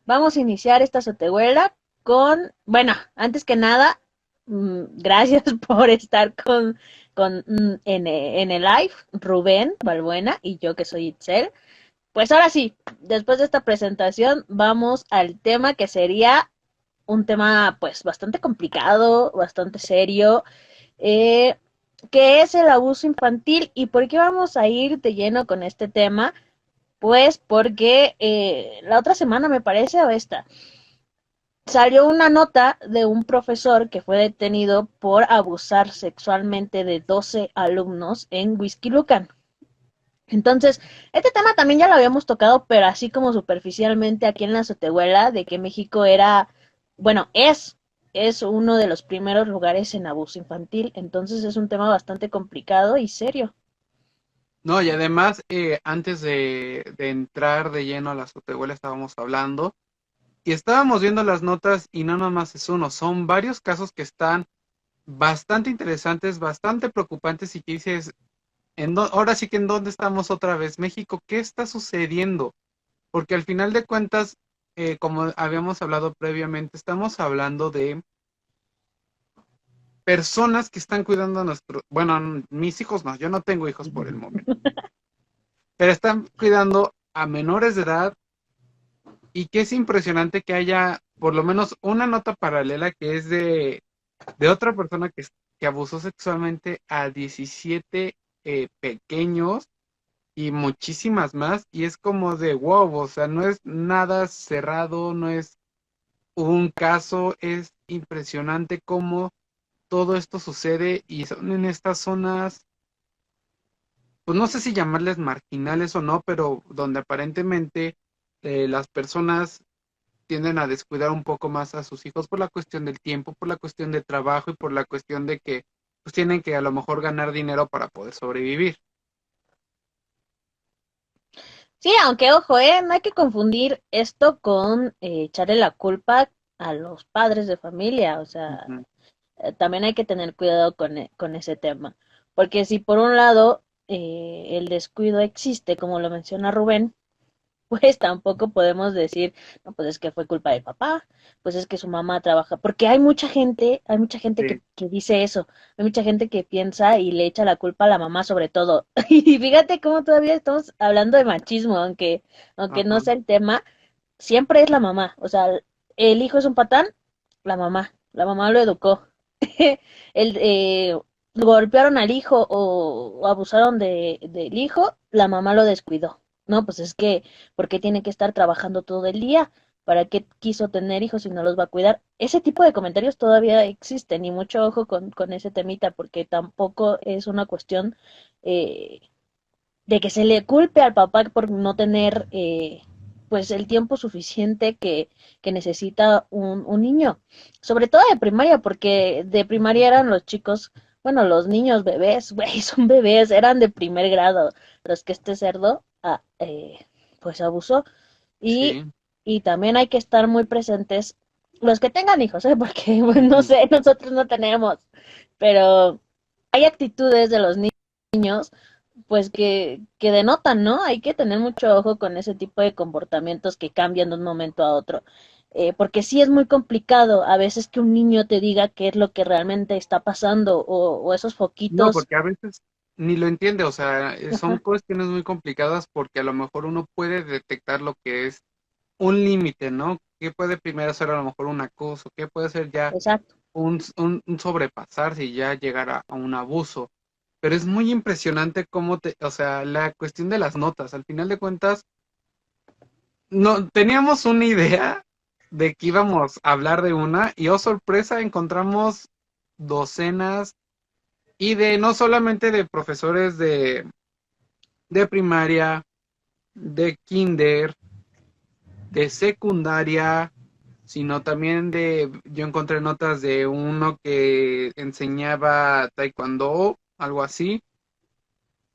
vamos a iniciar esta sotehuela con, bueno, antes que nada, gracias por estar en el live, Rubén Balbuena y yo que soy Itzel. Pues ahora sí, después de esta presentación, vamos al tema que sería un tema pues bastante complicado, bastante serio, eh, que es el abuso infantil. ¿Y por qué vamos a ir de lleno con este tema? Pues porque la otra semana me parece, o esta, salió una nota de un profesor que fue detenido por abusar sexualmente de 12 alumnos en Whisky Lucan. Entonces, este tema también ya lo habíamos tocado, pero así como superficialmente aquí en la Sotehuela, de que México era, bueno, es uno de los primeros lugares en abuso infantil. Entonces es un tema bastante complicado y serio. No, y además, antes de entrar de lleno a la azotehuela estábamos hablando y estábamos viendo las notas y no nomás es uno, son varios casos que están bastante interesantes, bastante preocupantes y que dices, ahora sí que en dónde estamos otra vez, México, ¿qué está sucediendo? Porque al final de cuentas, como habíamos hablado previamente, estamos hablando de personas que están cuidando a nuestro, bueno, mis hijos no, yo no tengo hijos por el momento, pero están cuidando a menores de edad y que es impresionante que haya por lo menos una nota paralela que es de otra persona que abusó sexualmente a 17 pequeños y muchísimas más y es como de wow, o sea, no es nada cerrado, no es un caso, es impresionante cómo todo esto sucede y son en estas zonas, pues no sé si llamarles marginales o no, pero donde aparentemente las personas tienden a descuidar un poco más a sus hijos por la cuestión del tiempo, por la cuestión de trabajo y por la cuestión de que pues tienen que a lo mejor ganar dinero para poder sobrevivir. Sí, aunque ojo, no hay que confundir esto con echarle la culpa a los padres de familia. O sea, Ujú. también hay que tener cuidado con ese tema. Porque si por un lado el descuido existe, como lo menciona Rubén, pues tampoco podemos decir, no, pues es que fue culpa del papá, pues es que su mamá trabaja, porque hay mucha gente Sí, que dice eso, hay mucha gente que piensa y le echa la culpa a la mamá sobre todo. Y fíjate cómo todavía estamos hablando de machismo, aunque no ajá, sea el tema, siempre es la mamá, o sea, el hijo es un patán, la mamá lo educó. El, golpearon al hijo o abusaron del hijo, la mamá lo descuidó. No, pues es que, ¿por qué tiene que estar trabajando todo el día? ¿Para qué quiso tener hijos si no los va a cuidar? Ese tipo de comentarios todavía existen y mucho ojo con ese temita porque tampoco es una cuestión eh, de que se le culpe al papá por no tener pues el tiempo suficiente que necesita un niño, sobre todo de primaria, porque de primaria eran los chicos, bueno, los niños bebés, güey, son bebés, eran de primer grado, los que este cerdo pues abusó y, sí. y también hay que estar muy presentes los que tengan hijos, ¿eh? Porque bueno, no Ujú. sé, nosotros no tenemos, pero hay actitudes de los niños pues que denotan, ¿no? Hay que tener mucho ojo con ese tipo de comportamientos que cambian de un momento a otro. Porque sí es muy complicado a veces que un niño te diga qué es lo que realmente está pasando o esos No, foquitos. porque a veces ni lo entiende, o sea, son Ajá, cuestiones muy complicadas porque a lo mejor uno puede detectar lo que es un límite, ¿no? ¿Qué puede primero ser a lo mejor un acoso? ¿Qué puede ser ya exacto. un sobrepasarse y ya llegar a un abuso? Pero es muy impresionante cómo o sea, la cuestión de las notas, al final de cuentas, no, teníamos una idea de que íbamos a hablar de una y oh sorpresa encontramos docenas y de no solamente de profesores de primaria, de kinder, de secundaria, sino también yo encontré notas de uno que enseñaba taekwondo, algo así,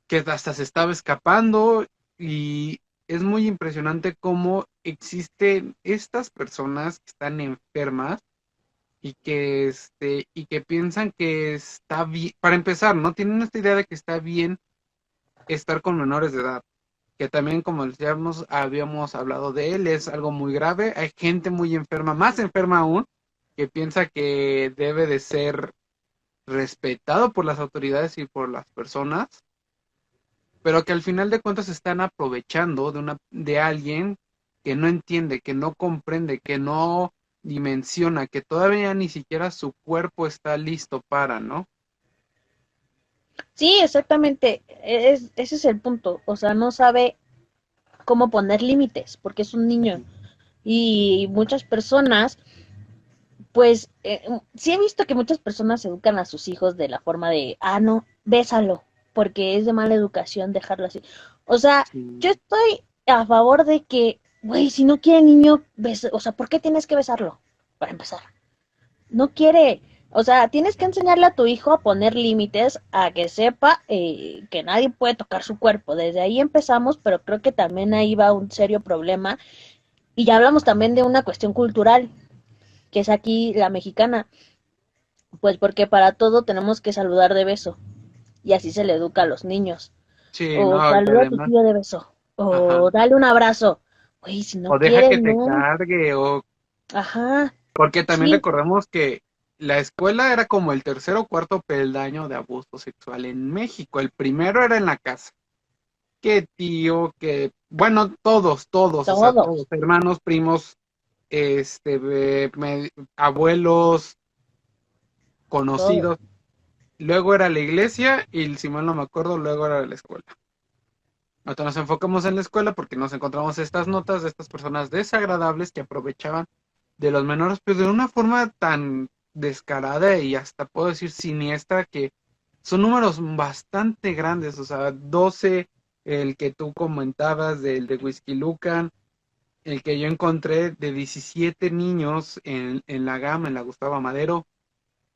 que hasta se estaba escapando y es muy impresionante cómo existen estas personas que están enfermas y que piensan que está bien, para empezar, ¿no? Tienen esta idea de que está bien estar con menores de edad, que también, como decíamos, habíamos hablado de él, es algo muy grave. Hay gente muy enferma, más enferma aún, que piensa que debe de ser respetado por las autoridades y por las personas, pero que al final de cuentas se están aprovechando de alguien que no entiende, que no comprende, que no dimensiona, que todavía ni siquiera su cuerpo está listo para, ¿no? Sí, exactamente. Ese es el punto. O sea, no sabe cómo poner límites, porque es un niño. Y muchas personas, pues, sí he visto que muchas personas educan a sus hijos de la forma de, ah, no, bésalo, porque es de mala educación dejarlo así. O sea, yo Sí. estoy a favor de que, güey, si no quiere el niño, o sea, ¿por qué tienes que besarlo? Para empezar. No quiere. O sea, tienes que enseñarle a tu hijo a poner límites, a que sepa que nadie puede tocar su cuerpo. Desde ahí empezamos, pero creo que también ahí va un serio problema. Y ya hablamos también de una cuestión cultural, que es aquí la mexicana. Pues porque para todo tenemos que saludar de beso. Y así se le educa a los niños. Sí, O no, y saluda a tu además, tío de beso. ajá, O dale un abrazo. Güey, si no o deja quieres, que te no. cargue, o Ajá. porque también Sí, recordemos que la escuela era como el tercer o cuarto peldaño de abuso sexual en México. El primero era en la casa. Que tío, que, bueno, todos, o sea, todos, todos. hermanos, primos, abuelos, Todos. conocidos. Luego era la iglesia y, si mal no me acuerdo, luego era la escuela. Nosotros nos enfocamos en la escuela porque nos encontramos estas notas de estas personas desagradables que aprovechaban de los menores, pero de una forma tan descarada y hasta puedo decir siniestra, que son números bastante grandes, o sea, 12, el que tú comentabas del de Whisky Lucan, el que yo encontré de 17 niños en la gama, en la Gustavo Madero,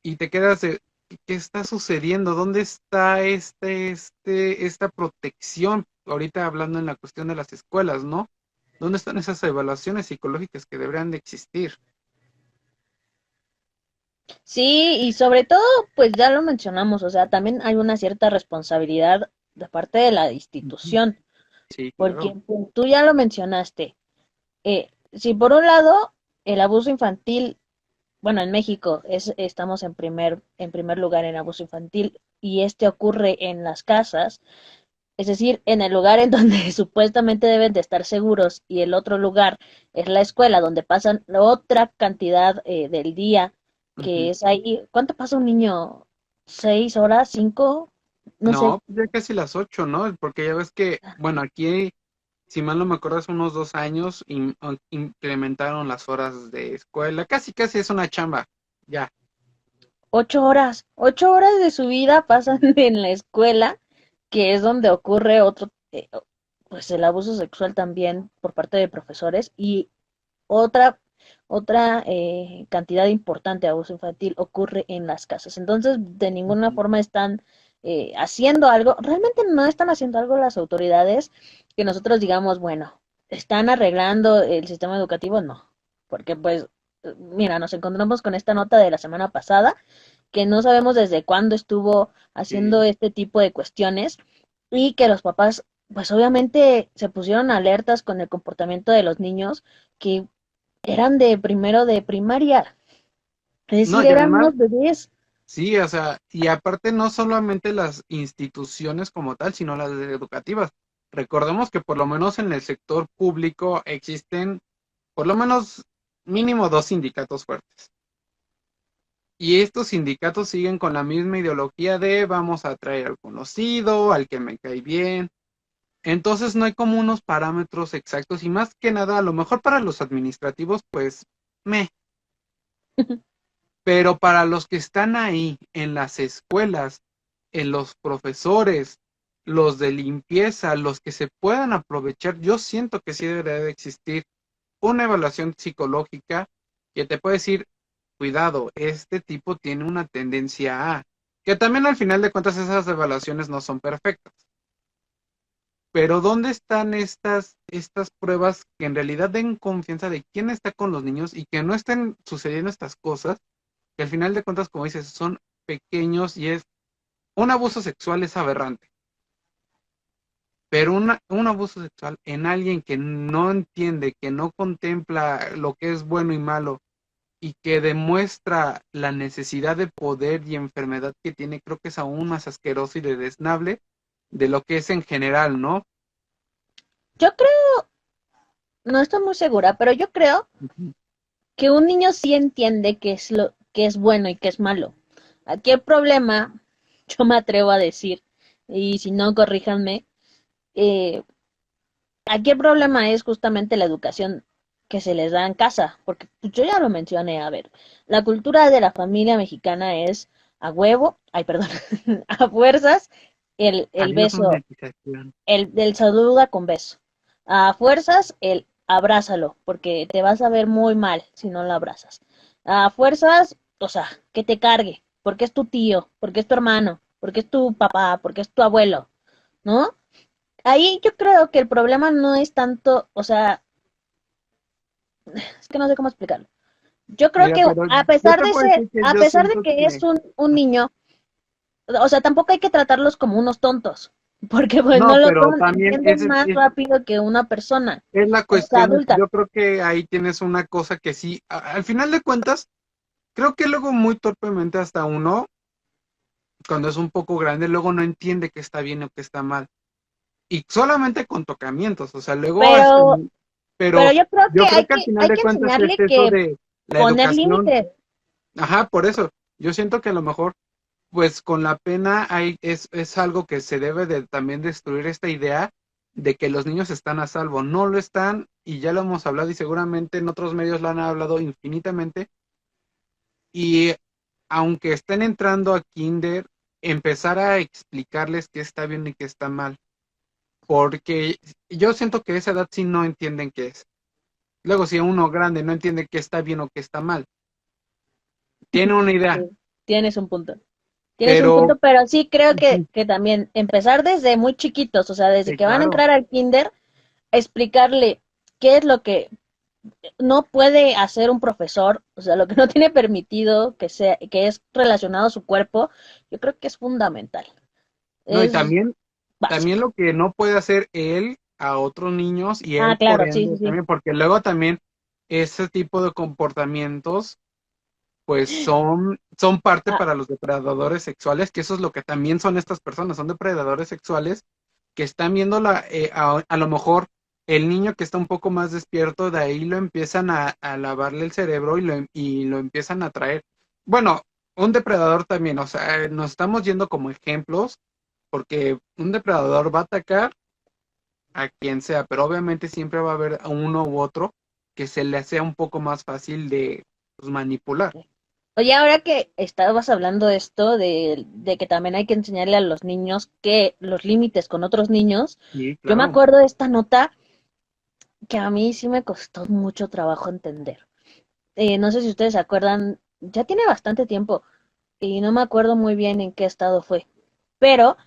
y te quedas de, ¿qué está sucediendo? ¿Dónde está esta protección? Ahorita hablando en la cuestión de las escuelas, ¿no? ¿Dónde están esas evaluaciones psicológicas que deberían de existir? Sí, y sobre todo, pues ya lo mencionamos, o sea, también hay una cierta responsabilidad de parte de la Ujú. institución, Sí, porque claro. pues, tú ya lo mencionaste. Si por un lado el abuso infantil, bueno, en México estamos en primer lugar en abuso infantil y este ocurre en las casas, es decir, en el lugar en donde supuestamente deben de estar seguros y el otro lugar es la escuela donde pasan la otra cantidad del día que Ujú. es ahí. ¿Cuánto pasa un niño? ¿6 horas? ¿5? No sé. No, pues ya casi las 8, ¿no? Porque ya ves que, bueno, aquí, si mal no me acuerdo, hace unos 2 años implementaron las horas de escuela. Casi, casi es una chamba. Ya. 8 horas. 8 horas de su vida pasan en la escuela, que es donde ocurre otro, pues el abuso sexual también por parte de profesores y otra, otra cantidad importante de abuso infantil ocurre en las casas. Entonces, de ninguna Ujú. forma están haciendo algo, realmente no están haciendo algo las autoridades que nosotros digamos, bueno, están arreglando el sistema educativo, no, porque pues, mira, nos encontramos con esta nota de la semana pasada que no sabemos desde cuándo estuvo haciendo Sí. este tipo de cuestiones y que los papás, pues obviamente se pusieron alertas con el comportamiento de los niños que eran de primero de primaria, es No, decir, y eran además, unos bebés. sí, o sea, y aparte no solamente las instituciones como tal, sino las educativas. Recordemos que por lo menos en el sector público existen por lo menos mínimo dos sindicatos fuertes. Y estos sindicatos siguen con la misma ideología de vamos a traer al conocido, al que me cae bien. Entonces no hay como unos parámetros exactos y más que nada, a lo mejor para los administrativos, pues me. Pero para los que están ahí en las escuelas, en los profesores, los de limpieza, los que se puedan aprovechar, yo siento que sí debería de existir una evaluación psicológica que te puede decir, cuidado, este tipo tiene una tendencia a, que también al final de cuentas esas evaluaciones no son perfectas. Pero ¿dónde están estas pruebas que en realidad den confianza de quién está con los niños y que no estén sucediendo estas cosas? Que al final de cuentas, como dices, son pequeños y es un abuso sexual es aberrante. pero un abuso sexual en alguien que no entiende, que no contempla lo que es bueno y malo y que demuestra la necesidad de poder y enfermedad que tiene, creo que es aún más asqueroso y deleznable de lo que es en general, ¿no? Yo creo, no estoy muy segura, pero yo creo Ujú. que un niño sí entiende qué es lo que es bueno y qué es malo. Aquí el problema, yo me atrevo a decir, y si no, corríjanme, eh, aquí el problema es justamente la educación que se les da en casa, porque pues, yo ya lo mencioné, a ver, la cultura de la familia mexicana es a huevo, ay, perdón, a fuerzas, el Adiós, beso, monetización. el saluda con beso, a fuerzas, el abrázalo, porque te vas a ver muy mal si no lo abrazas, a fuerzas, o sea, que te cargue, porque es tu tío, porque es tu hermano, porque es tu papá, porque es tu abuelo, ¿no? Ahí yo creo que el problema no es tanto, o sea, es que no sé cómo explicarlo. Yo creo Mira, que pero a yo pesar te de puedo ser, decir que a yo pesar de siento que es que un niño, o sea, tampoco hay que tratarlos como unos tontos, porque pues no no, lo pero son, también entienden más rápido que una persona, es la o sea, cuestión, adulta. yo creo que ahí tienes una cosa que sí, al final de cuentas, creo que luego muy torpemente hasta uno, cuando es un poco grande, luego no entiende que está bien o que está mal. Y solamente con tocamientos, o sea, luego hasta, Pero, pero pero yo creo que yo creo que al final hay de que cuentas es enseñarle eso que de la poner educación. límites. Ajá, por eso, yo siento que a lo mejor, pues con la pena hay, es algo que se debe de también destruir esta idea de que los niños están a salvo. No lo están, y ya lo hemos hablado, y seguramente en otros medios lo han hablado infinitamente, y aunque estén entrando a kinder, empezar a explicarles qué está bien y qué está mal, porque yo siento que a esa edad sí no entienden qué es. Luego, si uno grande no entiende qué está bien o qué está mal, tiene una idea, Sí, tienes un punto. Tienes un pero punto, pero sí creo ujú, que también empezar desde muy chiquitos, o sea, desde sí, que van a claro. entrar al kinder, explicarle qué es lo que no puede hacer un profesor, o sea, lo que no tiene permitido que sea, que es relacionado a su cuerpo, yo creo que es fundamental, No, y es también básico. lo que no puede hacer él a otros niños y Ah, él por claro, sí, sí, ende sí. también, porque luego también ese tipo de comportamientos pues son parte Ah, para los depredadores sexuales, que eso es lo que también son estas personas, son depredadores sexuales que están viendo a lo mejor el niño que está un poco más despierto, de ahí lo empiezan a lavarle el cerebro y lo empiezan a traer. Bueno, un depredador también, o sea, nos estamos yendo como ejemplos, porque un depredador va a atacar a quien sea, pero obviamente siempre va a haber a uno u otro que se le sea un poco más fácil de pues, manipular. oye, ahora que estabas hablando de esto, de que también hay que enseñarle a los niños que los límites con otros niños, Sí, yo me claro. acuerdo de esta nota que a mí sí me costó mucho trabajo entender. No sé si ustedes se acuerdan, ya tiene bastante tiempo y no me acuerdo muy bien en qué estado fue, pero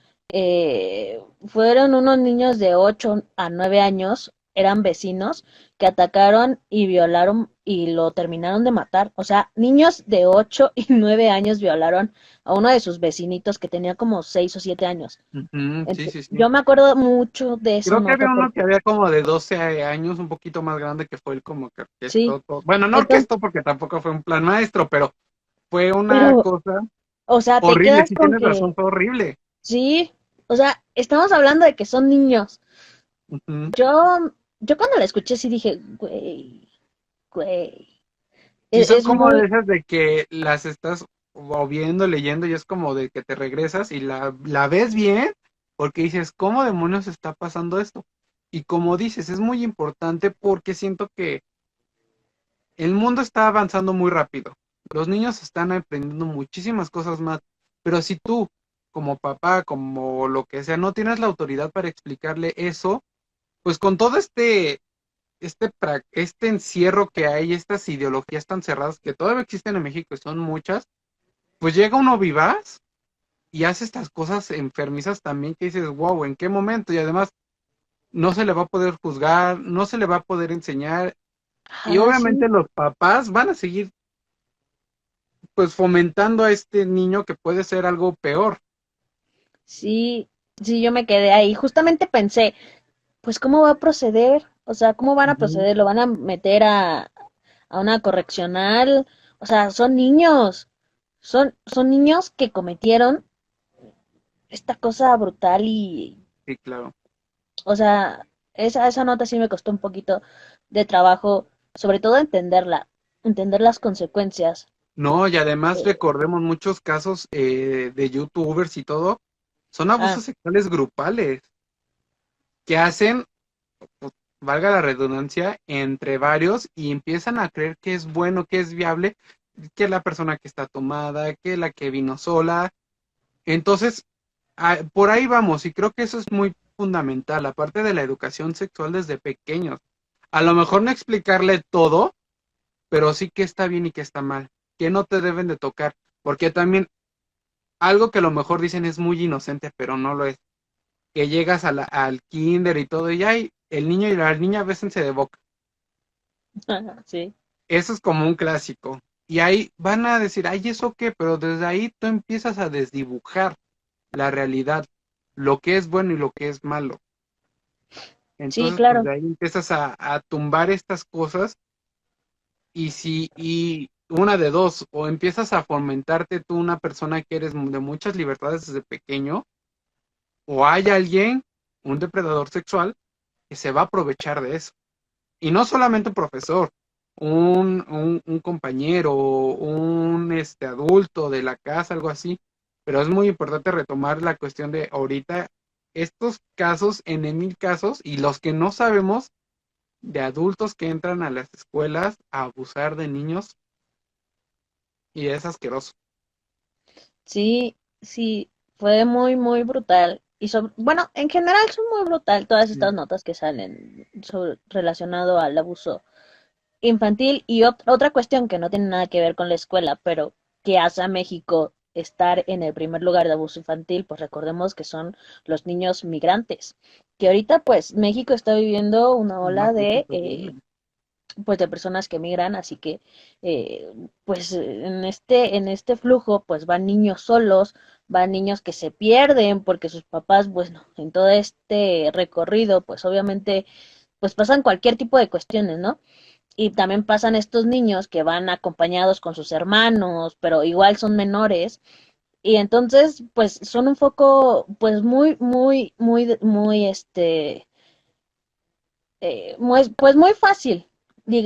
fueron unos niños de 8 a 9 años, eran vecinos, que atacaron y violaron y lo terminaron de matar. O sea, niños de 8 y 9 años violaron a uno de sus vecinitos que tenía como 6 o 7 años. Ujú, sí, sí, sí. Yo me acuerdo mucho de esa Creo que nota había uno que porque, había como de 12 años, un poquito más grande, que fue el como que sí, orquestó todo. Bueno, no entonces, orquestó porque tampoco fue un plan maestro, pero fue una pero, cosa o sea, te horrible. quedas Sí con tienes razón, que, fue horrible. sí, o sea, estamos hablando de que son niños. Ujú. Yo cuando la escuché sí dije, güey, Sí, son es como de muy, esas de que las estás o viendo, leyendo, y es como de que te regresas y la ves bien, porque dices, ¿cómo demonios está pasando esto? Y como dices, es muy importante porque siento que el mundo está avanzando muy rápido. Los niños están aprendiendo muchísimas cosas más, pero si tú, como papá, como lo que sea, no tienes la autoridad para explicarle eso, pues con todo este encierro que hay, estas ideologías tan cerradas que todavía existen en México y son muchas, pues llega uno vivaz y hace estas cosas enfermizas también que dices, wow, ¿en qué momento? Y además no se le va a poder juzgar, no se le va a poder enseñar, y ah, obviamente sí, los papás van a seguir pues fomentando a este niño que puede ser algo peor. sí, Sí, yo me quedé ahí. Justamente pensé, pues, ¿cómo va a proceder? O sea, ¿cómo van a Ujú. proceder? ¿Lo van a meter a una correccional? O sea, son niños. Son niños que cometieron esta cosa brutal y, Sí, claro. o sea, esa nota sí me costó un poquito de trabajo, sobre todo entenderla, entender las consecuencias. No, y además Eh, recordemos muchos casos de youtubers y todo, son ah, abusos sexuales grupales que hacen, pues, valga la redundancia, entre varios y empiezan a creer que es bueno, que es viable, que la persona que está tomada, que la que vino sola. Entonces, por ahí vamos y creo que eso es muy fundamental, aparte de la educación sexual desde pequeños. A lo mejor no explicarle todo, pero sí que está bien y que está mal, que no te deben de tocar, porque también algo que a lo mejor dicen es muy inocente, pero no lo es, que llegas al kinder y todo, y hay el niño y la niña bésense de boca. sí, Eso es como un clásico. Y ahí van a decir, ay, ¿eso qué? Pero desde ahí tú empiezas a desdibujar la realidad, lo que es bueno y lo que es malo. sí, Entonces, pues claro. de ahí empiezas a tumbar estas cosas y una de dos, o empiezas a fomentarte tú una persona que eres de muchas libertades desde pequeño, o hay alguien, un depredador sexual, que se va a aprovechar de eso. Y no solamente un profesor, un compañero, un adulto de la casa, algo así. Pero es muy importante retomar la cuestión de ahorita estos casos, en 1000 casos, y los que no sabemos de adultos que entran a las escuelas a abusar de niños, y es asqueroso. Sí, sí, fue muy, muy brutal. Y bueno, en general son muy brutal todas Sí. estas notas que salen relacionado al abuso infantil y otra cuestión que no tiene nada que ver con la escuela, pero que hace a México estar en el primer lugar de abuso infantil, pues recordemos que son los niños migrantes, que ahorita pues México está viviendo una No, ola sí, de súper bien. pues de personas que migran, así que pues en este flujo pues van niños solos, van niños que se pierden porque sus papás, bueno, en todo este recorrido pues obviamente pues pasan cualquier tipo de cuestiones, ¿no? Y también pasan estos niños que van acompañados con sus hermanos, pero igual son menores. Y entonces, pues son un foco, pues muy, muy, muy, muy, pues muy fácil,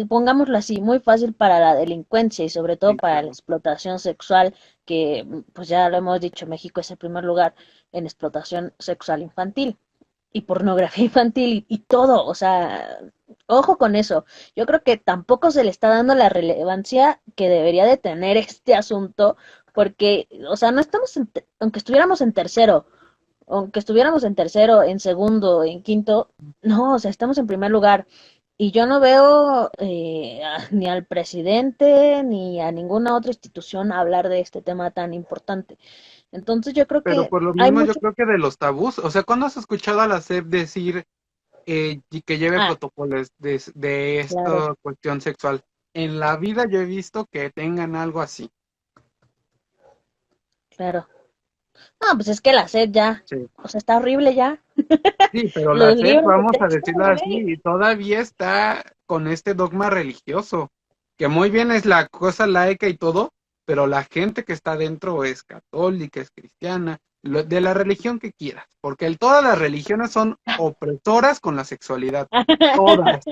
pongámoslo así, muy fácil para la delincuencia y sobre todo Sí, para la claro. explotación sexual, que pues ya lo hemos dicho, México es el primer lugar en explotación sexual infantil y pornografía infantil y todo, o sea, ojo con eso. Yo creo que tampoco se le está dando la relevancia que debería de tener este asunto, porque, o sea, no estamos, aunque estuviéramos en tercero, en segundo, en quinto, no, o sea, estamos en primer lugar. Y yo no veo ni al presidente ni a ninguna otra institución hablar de este tema tan importante. Entonces yo creo Pero que por lo hay mismo yo mucho... creo que de los tabús, o sea, ¿cuándo has escuchado a la SEP decir y que lleve Ah, protocolos de claro, esta cuestión sexual? En la vida yo he visto que tengan algo así. claro. No, pues es que la sed ya, Sí. o sea, está horrible ya. Sí, pero la Los SEP, libros de vamos a texto, decirlo así, güey. y todavía está con este dogma religioso, que muy bien es la cosa laica y todo, pero la gente que está dentro es católica, es cristiana, de la religión que quieras, porque todas las religiones son opresoras con la sexualidad, todas,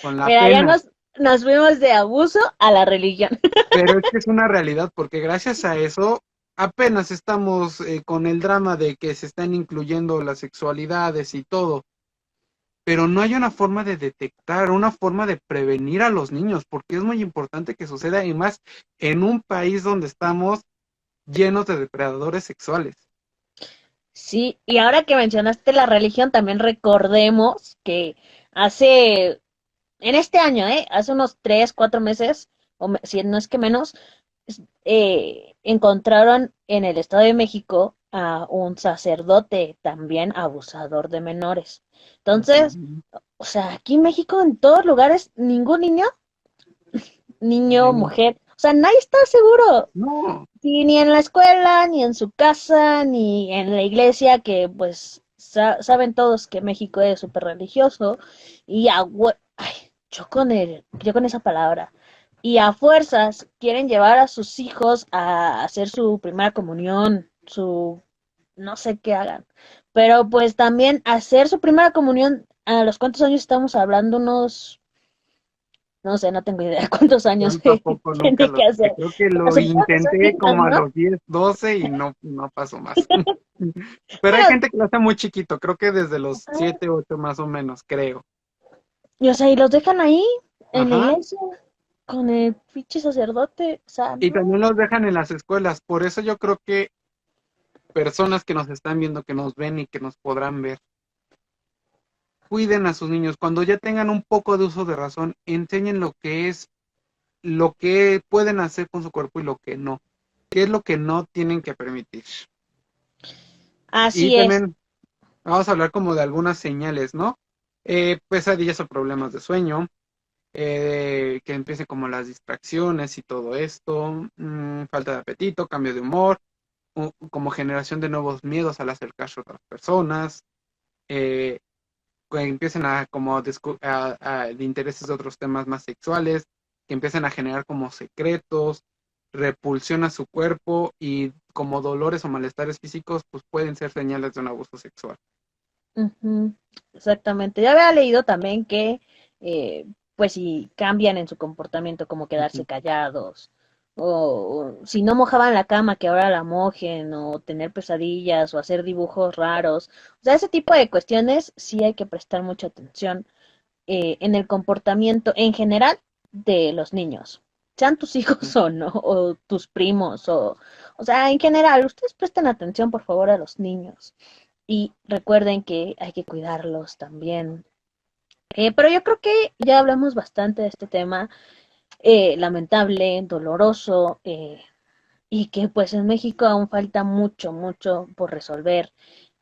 con la Mira, ya pena. nos fuimos de abuso a la religión. Pero es que es una realidad, porque gracias a eso apenas estamos con el drama de que se están incluyendo las sexualidades y todo, pero no hay una forma de detectar, una forma de prevenir a los niños, porque es muy importante que suceda, y más en un país donde estamos llenos de depredadores sexuales. Sí, y ahora que mencionaste la religión, también recordemos que hace, en este año, hace unos 3, 4 meses, si no es que menos, encontraron en el Estado de México a un sacerdote también abusador de menores. Entonces, Ujú. o sea, aquí en México, en todos lugares, ningún niño, Ni- mujer, o sea, nadie está seguro. No, Sí, ni en la escuela, ni en su casa, ni en la iglesia, que pues saben todos que México es súper religioso, y ay, yo con esa palabra, y a fuerzas quieren llevar a sus hijos a hacer su primera comunión, su, no sé qué hagan, pero pues también hacer su primera comunión, ¿a los cuántos años estamos hablando? Unos, no sé, no tengo idea cuántos Yo años se tampoco nunca tiene lo que hice. hacer, Creo que pero lo supongo que son intenté niños, como a ¿no? los 10, 12 y no pasó más. Pero hay Bueno, gente que lo hace muy chiquito, creo que desde los 7, 8 más o menos, creo. y o sea, y los dejan ahí, en la Ajá. iglesia, con el pinche sacerdote, o sea, Y también no. los dejan en las escuelas. Por eso yo creo que personas que nos están viendo, que nos ven y que nos podrán ver, cuiden a sus niños. Cuando ya tengan un poco de uso de razón, enseñen lo que es, lo que pueden hacer con su cuerpo y lo que no. ¿Qué es lo que no tienen que permitir? Y Así es. también vamos a hablar como de algunas señales, ¿no? Pesadillas o problemas de sueño, que empiecen como las distracciones y todo esto, falta de apetito, cambio de humor, como generación de nuevos miedos al acercarse a otras personas, eh, que empiecen a como de intereses de otros temas más sexuales, que empiecen a generar como secretos, repulsión a su cuerpo y como dolores o malestares físicos, pues pueden ser señales de un abuso sexual. Ujú, exactamente. Ya había leído también que, pues si cambian en su comportamiento, como quedarse Ujú. callados, o si no mojaban la cama, que ahora la mojen, o tener pesadillas, o hacer dibujos raros. O sea, ese tipo de cuestiones sí hay que prestar mucha atención en el comportamiento en general de los niños, sean tus hijos o no, o tus primos, o sea, en general, ustedes presten atención, por favor, a los niños y recuerden que hay que cuidarlos también. Pero yo creo que ya hablamos bastante de este tema, lamentable, doloroso, y que pues en México aún falta mucho, mucho por resolver,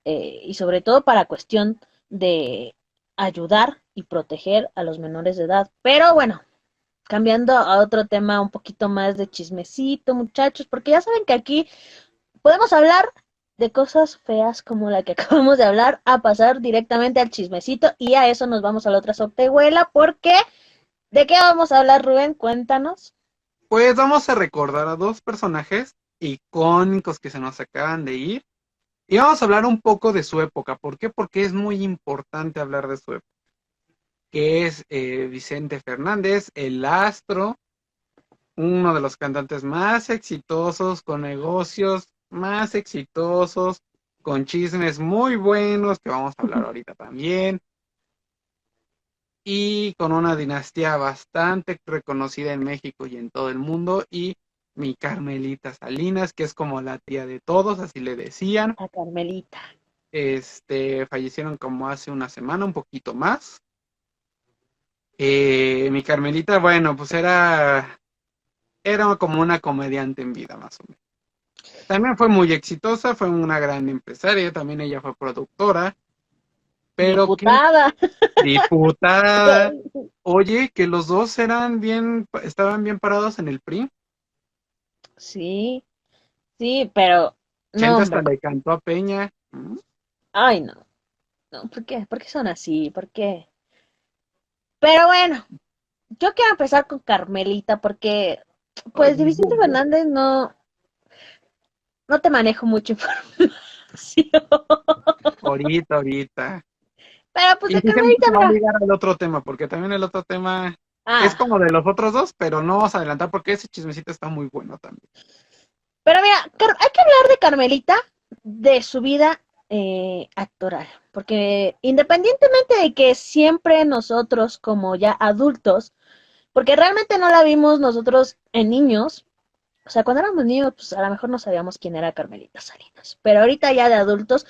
y sobre todo para cuestión de ayudar y proteger a los menores de edad. Pero bueno, cambiando a otro tema un poquito más de chismecito, muchachos, porque ya saben que aquí podemos hablar de cosas feas como la que acabamos de hablar, a pasar directamente al chismecito y a eso nos vamos a la otra sopehuela, porque ¿de qué vamos a hablar, Rubén? Cuéntanos. Pues vamos a recordar a dos personajes icónicos que se nos acaban de ir y vamos a hablar un poco de su época. ¿Por qué? Porque es muy importante hablar de su época, que es Vicente Fernández, el astro, uno de los cantantes más exitosos, con negocios más exitosos, con chismes muy buenos que vamos a hablar ahorita también, y con una dinastía bastante reconocida en México y en todo el mundo, y mi Carmelita Salinas, que es como la tía de todos, así le decían. A Carmelita. Fallecieron como hace una semana, un poquito más. Mi Carmelita, bueno, pues era como una comediante en vida, más o menos. También fue muy exitosa, fue una gran empresaria, también ella fue productora, pero qué Diputada. diputada. Oye, que los dos estaban bien parados en el PRI. Sí, sí, pero no, Chente hasta hombre. le cantó a Peña. Ay, no. No, ¿por qué? ¿Por qué son así? ¿Por qué? Pero bueno, yo quiero empezar con Carmelita porque, Ay, pues, de Vicente Fernández no te manejo mucha información. ahorita. Pero pues Y de fíjate Carmelita, que va a mira. ligar al otro tema, porque también el otro tema es Ah, como de los otros dos, pero no vamos a adelantar porque ese chismecito está muy bueno también. pero mira, hay que hablar de Carmelita, de su vida actoral, porque independientemente de que siempre nosotros como ya adultos, porque realmente no la vimos nosotros en niños, o sea, cuando éramos niños, pues a lo mejor no sabíamos quién era Carmelita Salinas, pero ahorita ya de adultos,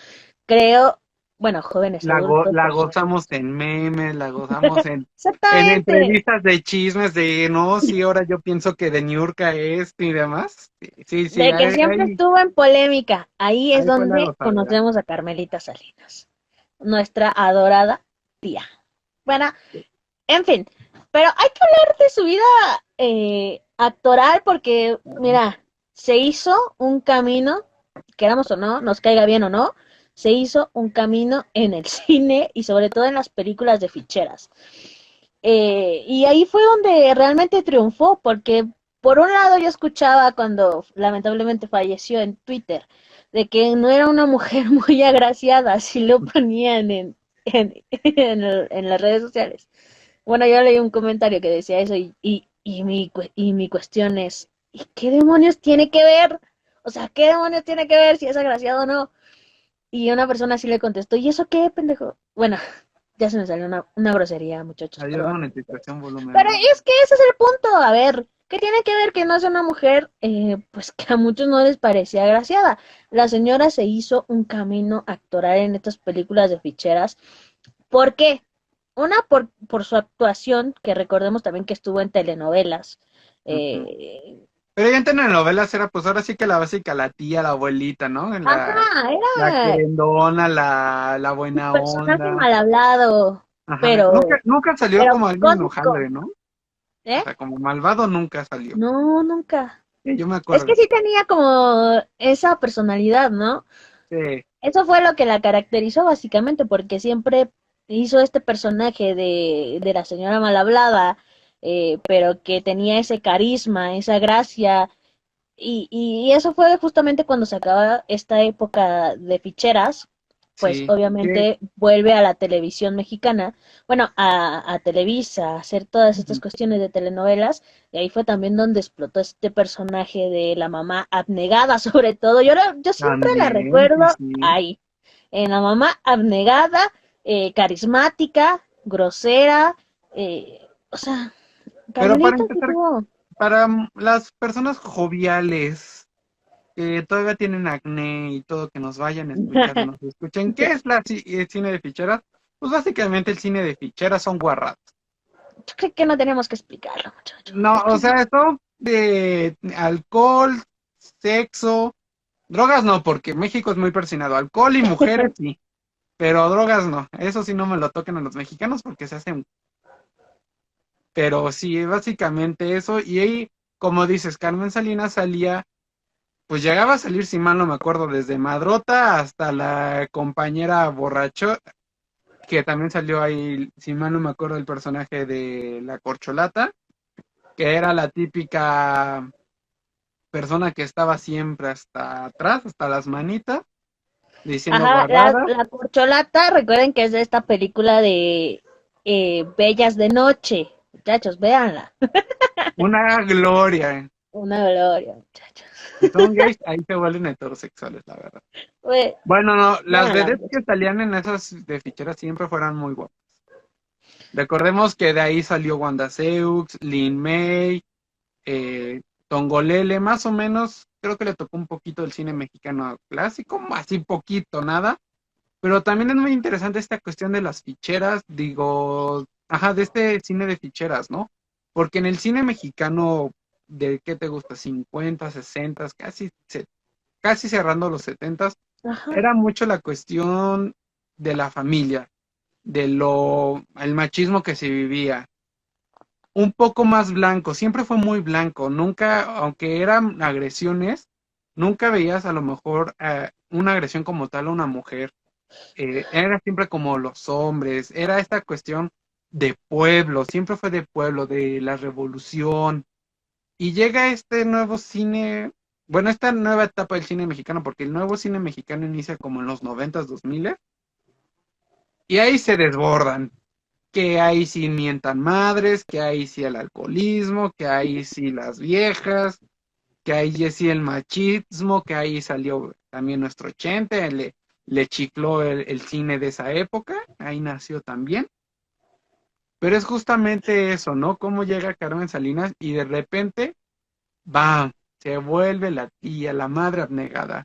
creo, bueno, jóvenes adultos, La por supuesto. gozamos en memes, la gozamos en Exactamente, entrevistas de chismes de no, sí, ahora yo pienso que de Niurka esto y demás. Sí, sí, sí, de que siempre estuvo en polémica, ahí es ahí fue la donde gozadera. conocemos a Carmelita Salinas, nuestra adorada tía. Bueno, en fin, pero hay que hablar de su vida actoral porque, mira, se hizo un camino, queramos o no, nos caiga bien o no, se hizo un camino en el cine y sobre todo en las películas de ficheras. Y ahí fue donde realmente triunfó, porque por un lado yo escuchaba cuando lamentablemente falleció en Twitter, de que no era una mujer muy agraciada, así lo ponían en las redes sociales. Bueno, yo leí un comentario que decía eso y mi cuestión es, ¿y qué demonios tiene que ver? O sea, ¿qué demonios tiene que ver si es agraciado o no? Y una persona así le contestó, ¿y eso qué, pendejo? Bueno, ya se me salió una grosería, muchachos, Adiós, perdón. monetización, volumen Pero uno. es que ese es el punto, a ver, ¿qué tiene que ver que no sea una mujer? Pues que a muchos no les parecía agraciada. La señora se hizo un camino actoral en estas películas de ficheras. ¿Por qué? Una, por su actuación, que recordemos también que estuvo en telenovelas. Ujú. Eh, Pero ya en telenovelas era pues ahora sí que la básica, la tía, la abuelita, ¿no? ajá, La era querendona, la un buena personaje onda. mal hablado, Ajá. pero, Nunca salió pero como alguien cómico, enojandre, ¿no? O ¿eh? sea, como malvado nunca salió. No, nunca. Sí, yo me Es que acuerdo. sí tenía como esa personalidad, ¿no? Sí, Eso fue lo que la caracterizó básicamente, porque siempre hizo este personaje de la señora mal hablada, pero que tenía ese carisma, esa gracia, y eso fue justamente cuando se acaba esta época de ficheras, pues sí. obviamente vuelve a la televisión mexicana, bueno, a Televisa, a hacer todas estas cuestiones de telenovelas, y ahí fue también donde explotó este personaje de la mamá abnegada, sobre todo. Yo siempre la También, sí, recuerdo sí. ahí, en la mamá abnegada, carismática, grosera, o sea, Pero para Carmelita sí empezar, tuvo. para las personas joviales que todavía tienen acné y todo, que nos vayan a escuchar o nos escuchen, ¿qué es el cine de ficheras? Pues básicamente el cine de ficheras son guarradas. Yo creo que no tenemos que explicarlo, muchacho. No, Es o que sea, esto de alcohol, sexo, drogas no, porque México es muy persinado. Alcohol y mujeres sí, pero drogas no. Eso sí no me lo toquen a los mexicanos porque se hacen. Pero sí, básicamente eso. Y ahí, como dices, Carmen Salinas salía, pues llegaba a salir, si mal no me acuerdo, desde Madrota hasta la compañera borracho, que también salió ahí, si mal no me acuerdo, el personaje de la corcholata, que era la típica persona que estaba siempre hasta atrás, hasta las manitas, diciendo ajá, guardadas. la corcholata, recuerden que es de esta película de Bellas de Noche. Muchachos, véanla. Una gloria. Una gloria, muchachos. Si son gays, ahí se vuelven heterosexuales, la verdad. Pues, Bueno, no, las véanla, vedettes muchachos. que salían en esas de ficheras siempre fueran muy guapas. Recordemos que de ahí salió Wanda Seux, Lin May, Tongolele, más o menos, creo que le tocó un poquito el cine mexicano clásico, así poquito, nada, pero también es muy interesante esta cuestión de las ficheras, digo, ajá, de este cine de ficheras, ¿no? Porque en el cine mexicano, ¿de qué te gusta? 50, 60, casi cerrando los 70, Ajá. era mucho la cuestión de la familia, el machismo que se vivía, un poco más blanco, siempre fue muy blanco, nunca, aunque eran agresiones, nunca veías a lo mejor una agresión como tal a una mujer, era siempre como los hombres, era esta cuestión de pueblo, siempre fue de pueblo, de la revolución, y llega este nuevo cine, bueno, esta nueva etapa del cine mexicano, porque el nuevo cine mexicano inicia como en los 90s, 2000, y ahí se desbordan, que ahí sí mientan madres, que ahí sí el alcoholismo, que ahí sí las viejas, que ahí sí el machismo, que ahí salió también nuestro Chente, le chicló el cine de esa época, ahí nació también. Pero es justamente eso, ¿no? Cómo llega Carmen Salinas y de repente, ¡bam! Se vuelve la tía, la madre abnegada.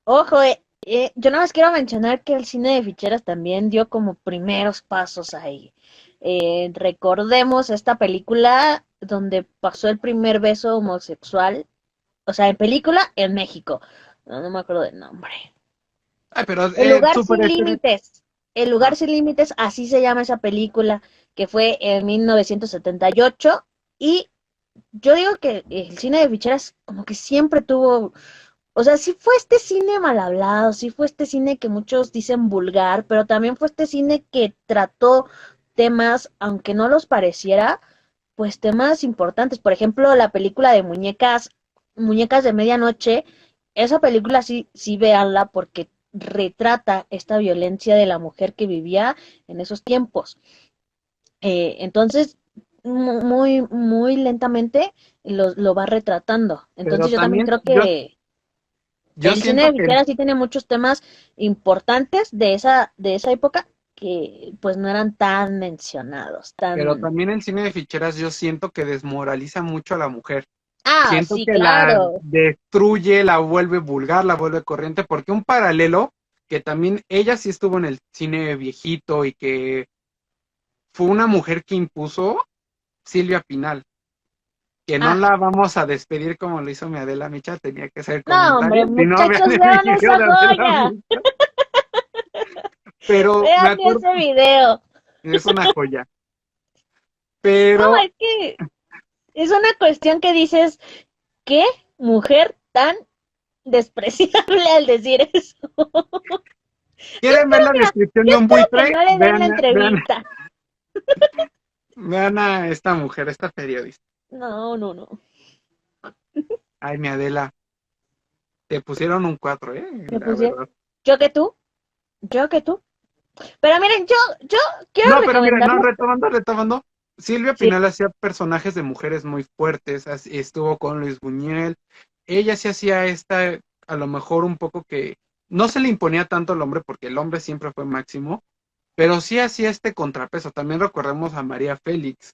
Ojo, yo nada más quiero mencionar que el cine de ficheras también dio como primeros pasos ahí. Recordemos esta película donde pasó el primer beso homosexual, o sea, en película en México. No, no me acuerdo del nombre. Ay, pero El lugar súper sin límites. El lugar ah, sin límites, así se llama esa película, que fue en 1978 y yo digo que el cine de ficheras como que siempre tuvo, o sea, sí fue este cine mal hablado, sí fue este cine que muchos dicen vulgar, pero también fue este cine que trató temas, aunque no los pareciera, pues temas importantes. Por ejemplo, la película de Muñecas de Medianoche, esa película sí, sí véanla porque retrata esta violencia de la mujer que vivía en esos tiempos. Entonces, muy, muy lentamente lo va retratando. Pero Entonces yo también también creo que yo el cine siento de que, ficheras sí tiene muchos temas importantes de esa época que pues no eran tan mencionados, pero tan... también el cine de ficheras yo siento que desmoraliza mucho a la mujer. Ah, Siento sí, que la claro. destruye, la vuelve vulgar, la vuelve corriente, porque un paralelo que también ella sí estuvo en el cine viejito y que fue una mujer que impuso Silvia Pinal, que no Ah, la vamos a despedir como lo hizo mi Adela Micha, tenía que hacer no, hombre, comentarios, si no vean muchachos, el vean video esa de Adela joya. Micha, pero me Vean acuerdo, ese video. es una joya, No, pero es que es una cuestión que dices, ¿qué mujer tan despreciable al decir eso? Yo quieren ver espero, la mira, descripción yo de un espero que buitre, no le den la vean, entrevista. vean a esta mujer, esta periodista. No, no, no. Ay, mi Adela, te pusieron un 4, Me la pusieron, verdad. yo que tú, yo que tú. Pero miren, yo quiero No, pero mira, no, recomendarles, retomando. Silvia sí, Pinal hacía personajes de mujeres muy fuertes, estuvo con Luis Buñuel. Ella sí hacía esta, a lo mejor un poco que no se le imponía tanto al hombre, porque el hombre siempre fue máximo, pero sí hacía este contrapeso. También recordemos a María Félix,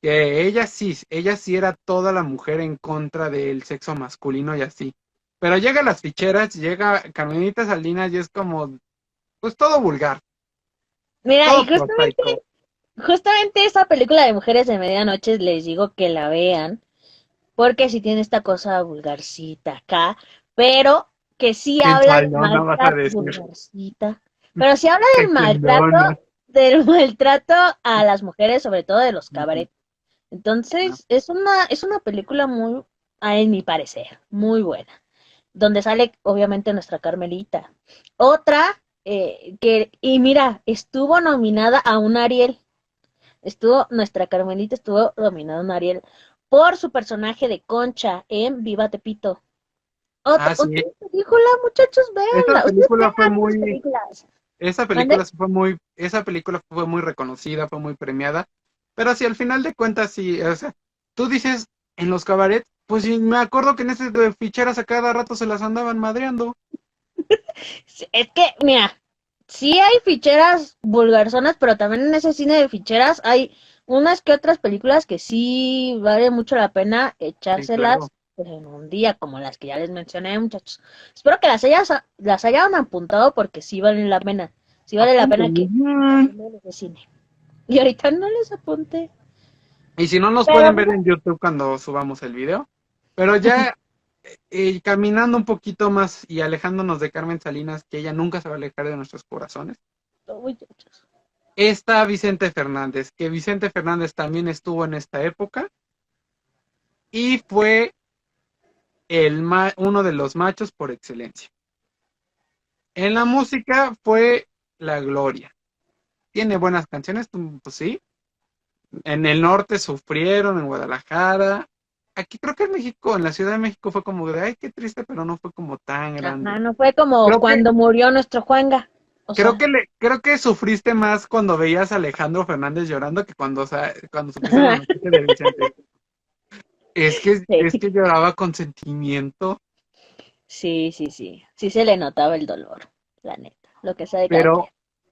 que ella sí era toda la mujer en contra del sexo masculino y así. Pero llega a las ficheras, llega Carmenita Salinas y es como, pues todo vulgar, mira, y todo prosaico. justamente esa película de Mujeres de Medianoche les digo que la vean, porque sí tiene esta cosa vulgarcita acá, pero que sí habla del Sensualona vas a maltrato, decir. vulgarcita, pero sí habla Cachondona. del maltrato a las mujeres, sobre todo de los Ujú. cabaret. Entonces, es una película muy, en mi parecer, muy buena, donde sale obviamente nuestra Carmelita. Otra, y mira, estuvo nominada a un Ariel, nuestra Carmelita estuvo nominada a un Ariel por su personaje de Concha en Viva Tepito. Ah, Otra sí. película, muchachos, Esa véanla. Ustedes película fue vean esas muy, películas. esa ¿Mande? película sí fue muy, esa película fue muy reconocida, fue muy premiada. Pero sí, al final de cuentas, sí, o sea, tú dices en los cabarets, pues sí, me acuerdo que en ese de ficheras a cada rato se las andaban madreando. Sí, es que, mira, sí hay ficheras vulgarzonas, pero también en ese cine de ficheras hay unas que otras películas que sí vale mucho la pena Sí, claro. echárselas pues, en un día, como las que ya les mencioné, muchachos. Espero que las hayan apuntado porque sí valen la pena. Sí vale la pena Apúntenle que bien. vean ese cine. Y ahorita no les apunté. Y si no, nos Pero pueden ver en YouTube cuando subamos el video. Pero ya caminando un poquito más y alejándonos de Carmen Salinas, que ella nunca se va a alejar de nuestros corazones. muchachos. Está Vicente Fernández, que Vicente Fernández también estuvo en esta época y fue uno de los machos por excelencia. En la música fue la gloria. Tiene buenas canciones, pues sí. En el norte sufrieron, en Guadalajara. Aquí creo que en México, en la Ciudad de México fue como de, ay, qué triste, pero no fue como tan grande. Ajá, no fue como Creo que, cuando murió nuestro Juanga. O sea, creo que sufriste más cuando veías a Alejandro Fernández llorando que cuando, cuando supiste la noticia de Vicente. Es sí, que lloraba con sentimiento, sí, sí, sí. Sí se le notaba el dolor, la neta. Lo que sea de cada quien. pero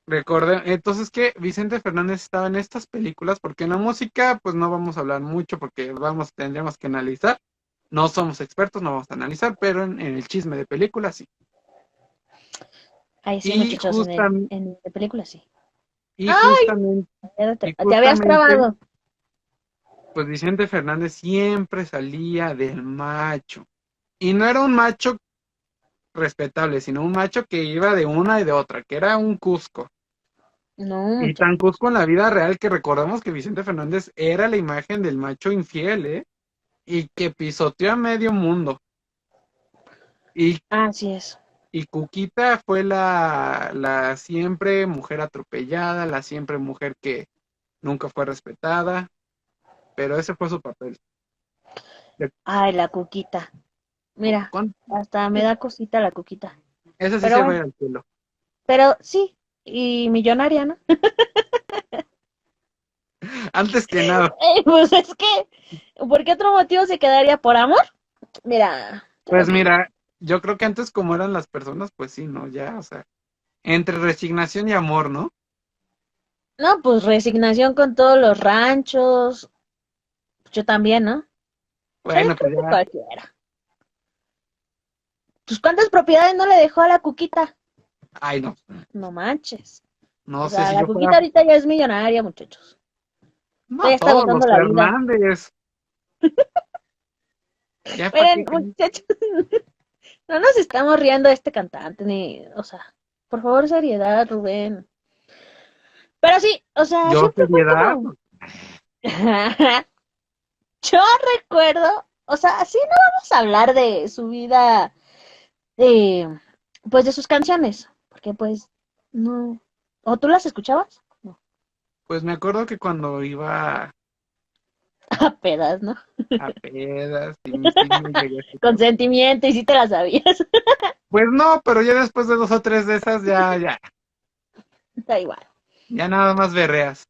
recordé, entonces que Vicente Fernández estaba en estas películas, porque en la música, pues no vamos a hablar mucho, porque tendríamos que analizar. No somos expertos, no vamos a analizar, pero en el chisme de películas sí. Ay, sí, Y muchachos, justam- en la película sí. y ¡Ay! justamente, y Te habías justamente, trabado. pues Vicente Fernández siempre salía del macho. Y no era un macho respetable, sino un macho que iba de una y de otra, que era un Cusco. No, Y muchachos. tan Cusco en la vida real que recordamos que Vicente Fernández era la imagen del macho infiel, ¿eh? y que pisoteó a medio mundo. Y, Así es. y Cuquita fue la siempre mujer atropellada, la siempre mujer que nunca fue respetada, pero ese fue su papel. De- Ay, la Cuquita. Mira, con- hasta me da cosita la Cuquita. esa sí Pero se va a bueno, ir al cielo. pero sí, y millonaria, ¿no? Antes que nada, Pues es que, ¿por qué otro motivo se quedaría por amor? Mira, yo no pues opino. mira, yo creo que antes como eran las personas, pues sí, ¿no? Ya, o sea, entre resignación y amor, ¿no? No, pues resignación con todos los ranchos. Yo también, ¿no? O sea, yo Bueno, pues creo que ya, cualquiera. Pues ¿cuántas propiedades no le dejó a la Cuquita? ay no, No manches. O no sé sea, si la yo fuera, Cuquita ahorita ya es millonaria, muchachos. no Ya está todos gozando los la vida. Fernández, ya para Miren, qué, muchachos, no nos estamos riendo de este cantante, ni, o sea, por favor, seriedad, Rubén. Pero sí, o sea, yo siempre fue seriedad, como. Yo recuerdo, o sea, sí, no vamos a hablar de su vida, de, pues de sus canciones, porque pues, no. ¿O tú las escuchabas? No. pues me acuerdo que cuando iba A pedas, ¿no? a pedas y sí me llegué a Con escuchar. sentimiento, y sí te las sabías. Pues no, pero ya después de dos o tres de esas, Da igual. ya nada más berreas.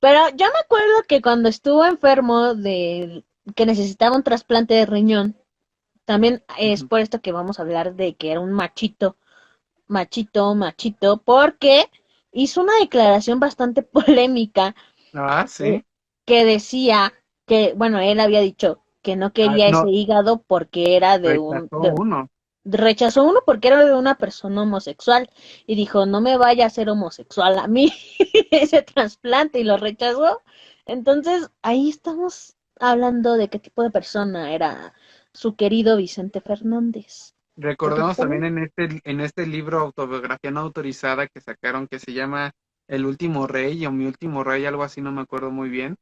Pero yo me acuerdo que cuando estuvo enfermo de que necesitaba un trasplante de riñón, también es Ujú. por esto que vamos a hablar de que era un machito, machito, machito, porque hizo una declaración bastante polémica Ah, eh, sí. que decía que, bueno, él había dicho que no Ah, quería ese no, hígado porque era rechazó uno. rechazó uno porque era de una persona homosexual y dijo, no me vaya a ser homosexual a mí ese trasplante y lo rechazó. Entonces, ahí estamos hablando de qué tipo de persona era su querido Vicente Fernández. Porque Recordemos también también, en este libro autobiografía no autorizada que sacaron que se llama El último rey o Mi último rey, algo así, no me acuerdo muy bien.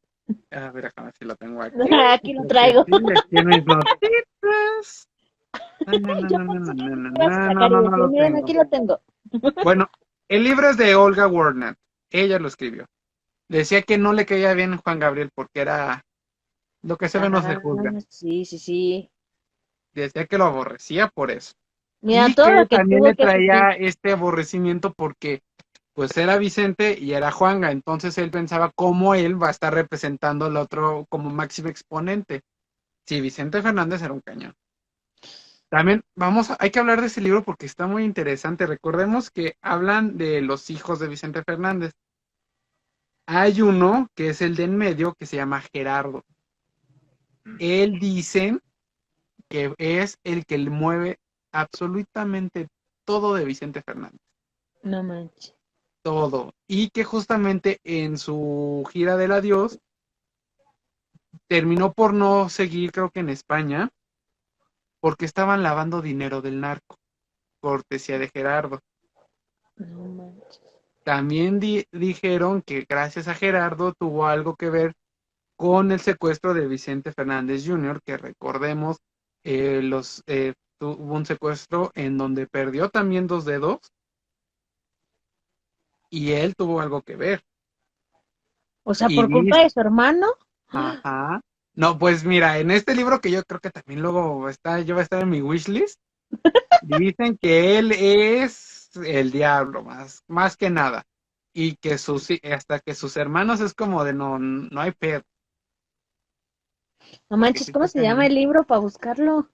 A ver, déjame ver si lo tengo aquí. aquí lo Porque traigo. sí, aquí en mis notitas. No, no, no, Yo no, no, pensé no, que no, lo no, ibas a no, no, sacar y no, no decir, lo miren, tengo. aquí lo tengo. Bueno, el libro es de Olga Warner. Ella lo escribió. Decía que no le caía bien Juan Gabriel porque era lo que se ve no se Ah, juzga. sí, sí, sí. Decía que lo aborrecía por eso. Mira, Y todo que lo que también tuvo le que sufrir. traía este aborrecimiento porque pues era Vicente y era Juanga. Entonces él pensaba cómo él va a estar representando al otro como máximo exponente. Sí, Vicente Fernández era un cañón. También hay que hablar de ese libro porque está muy interesante. Recordemos que hablan de los hijos de Vicente Fernández. Hay uno que es el de en medio que se llama Gerardo. Él dice que es el que le mueve absolutamente todo de Vicente Fernández. No manches. Todo. Y que justamente en su gira del adiós terminó por no seguir, creo que en España, porque estaban lavando dinero del narco, cortesía de Gerardo. No manches. También dijeron que gracias a Gerardo tuvo algo que ver con el secuestro de Vicente Fernández Jr., que recordemos, tuvo un secuestro en donde perdió también dos dedos y él tuvo algo que ver. O sea, Y por culpa dice, de su hermano. ajá, no, pues mira, en este libro que yo creo que también luego yo voy a estar en mi wishlist, dicen que él es el diablo, más que nada. Y que hasta que sus hermanos es como de no, no hay pedo, No porque manches, sí ¿cómo está se llama cañón. el libro para buscarlo?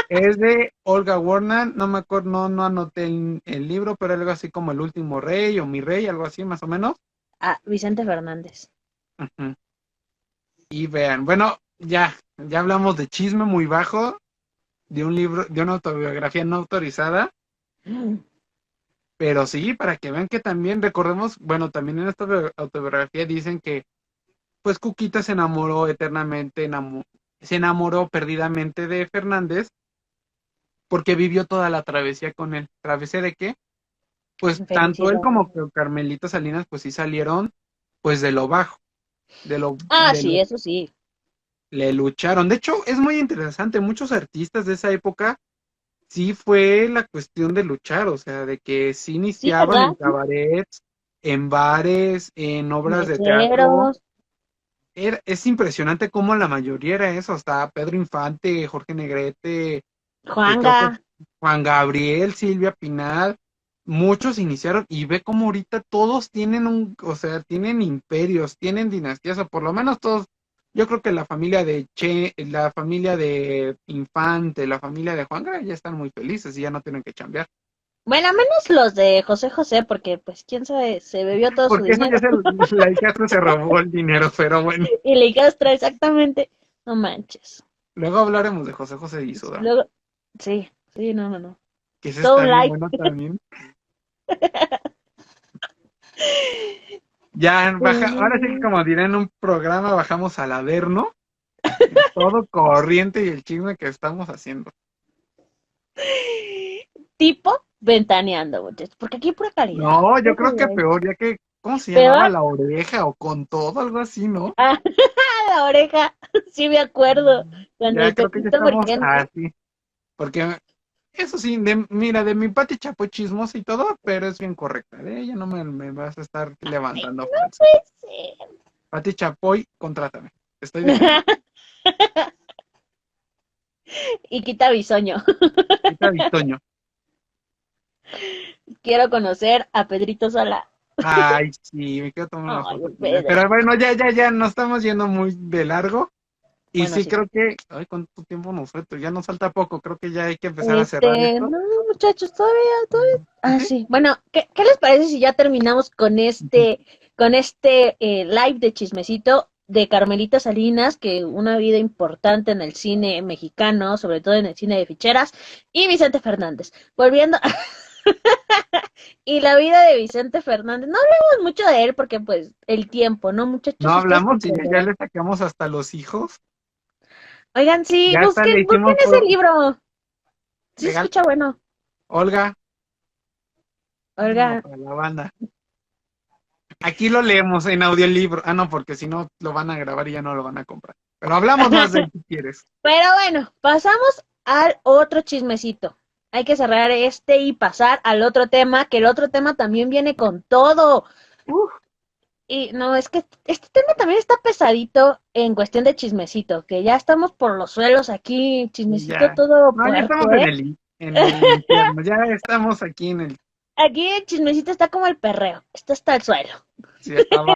Es de Olga Warner, no me acuerdo, no anoté el libro, pero algo así como El último rey o Mi rey, algo así más o menos. Ah, Vicente Fernández. Ujú. Y vean, bueno, ya hablamos de chisme muy bajo, de un libro, de una autobiografía no autorizada, pero sí, para que vean que también recordemos, bueno, también en esta autobiografía dicen que pues Cuquita se enamoró eternamente, se enamoró perdidamente de Fernández porque vivió toda la travesía con él. ¿Travesía de qué? Pues tanto él Felicidad. como que Carmelita Salinas, pues sí salieron, pues de lo bajo, de lo, Ah, de sí, lo, eso sí. le lucharon. De hecho, es muy interesante, muchos artistas de esa época sí fue la cuestión de luchar, o sea, de que sí Sí, iniciaban ¿verdad? en cabarets, en bares, en obras de teatro. Meseros, Es impresionante cómo la mayoría era eso, hasta Pedro Infante, Jorge Negrete, creo Juanga. que Juan Gabriel, Silvia Pinal, muchos iniciaron y ve cómo ahorita todos tienen o sea, tienen imperios, tienen dinastías, o por lo menos todos, yo creo que la familia de la familia de Infante, la familia de Juan Gabriel ya están muy felices y ya no tienen que chambear. Bueno, menos los de José José, porque pues quién sabe, se bebió todo su Porque eso ya dinero. la hija se robó el dinero, pero bueno, Y le gastra exactamente. No manches. luego hablaremos de José José y Soda, Luego, sí, sí, no, no, no. que ese Todo está un bien live. bueno también. Ya ahora sí que como diré en un programa bajamos al averno, todo corriente y el chisme que estamos haciendo. Tipo ventaneando, muchachos, porque aquí hay pura calidad. No, yo Eso creo que es. peor, ya que, ¿cómo se llamaba? Peor, La oreja o con todo, algo así, ¿no? ah, la oreja. Sí me acuerdo. Cuando Ya el creo que ya Pepito estamos Emergente. así, porque eso sí, mira, de mi Pati Chapoy chismosa y todo, pero es bien correcta, de ella no me vas a estar Ay, levantando no falso. puede ser. Pati Chapoy, contrátame, estoy disponible. Y quita bisoño. Ahorita Bisoño. Quiero conocer a Pedrito Sola. Ay, sí, me quiero tomar una Ay, foto con él. Pedro. Pero bueno, ya, nos estamos yendo muy de largo. Y Bueno, sí, sí. creo que, ay, ¿cuánto tiempo nos falta? Ya nos falta poco, creo que ya hay que empezar a cerrar esto. No, muchachos, todavía. Ah, ¿Sí? sí. Bueno, ¿qué les parece si ya terminamos Ujú. con este live de chismecito de Carmelita Salinas, que una vida importante en el cine mexicano, sobre todo en el cine de ficheras, y Vicente Fernández. Volviendo, y la vida de Vicente Fernández. No hablamos mucho de él porque, pues, el tiempo, ¿no, No muchachos? Ustedes hablamos y ya comprenderán. le sacamos hasta los hijos. Oigan, sí, Ya hasta le busquen hicimos ese libro. Sí se legal. escucha bueno. Olga, no, Olga, para la banda. Aquí lo leemos en audiolibro. Ah, no, porque si no lo van a grabar y ya no lo van a comprar. Pero hablamos más de él si quieres. pero bueno, pasamos al otro chismecito. Hay que cerrar este y pasar al otro tema, que el otro tema también viene con todo. Uf, Y no, es que este tema también está pesadito en cuestión de chismecito, que ya estamos por los suelos aquí, chismecito ya. todo No, ya estamos puerco, ¿eh? en el infierno. Ya estamos aquí en el, Aquí el chismecito está como el perreo, está hasta el suelo. sí, hasta